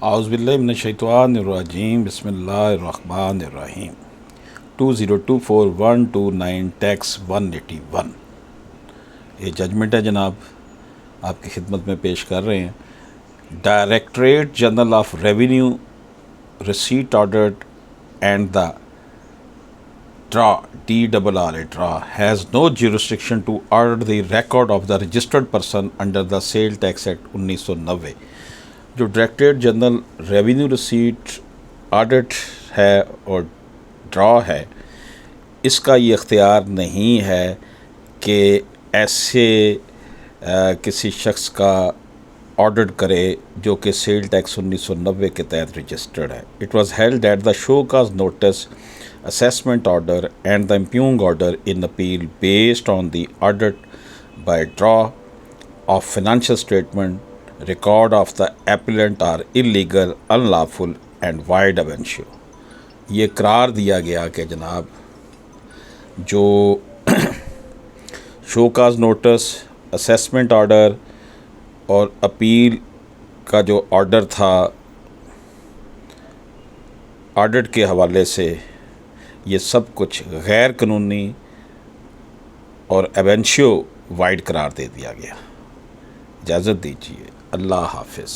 اعوذ باللہ من الشیطان الرجیم بسم اللہ الرحمن الرحیم 20241229 ٹیکس 181 یہ ججمنٹ ہے جناب، آپ کی خدمت میں پیش کر رہے ہیں۔ Directorate General of Revenue Receipt Audit and the DRRA has no jurisdiction to audit the record of the registered person under the Sale Tax Act 1990۔ جو Directorate General Revenue Receipt Audit ہے اور ڈرا ہے، اس کا یہ اختیار نہیں ہے کہ ایسے کسی شخص کا آڈٹ کرے جو کہ سیل ٹیکس 1990 کے تحت رجسٹرڈ ہے۔ It was held that the show cause notice assessment order and the impugned order in appeal based on the audit by draw of financial statement record of the appellant are illegal, unlawful and void ab initio۔ یہ قرار دیا گیا کہ جناب جو show cause notice, assessment order اور appeal کا جو آرڈر تھا آڈٹ کے حوالے سے، یہ سب کچھ غیر قانونی اور ایبینشیو وائڈ قرار دے دیا گیا۔ اجازت دیجیے، اللہ حافظ۔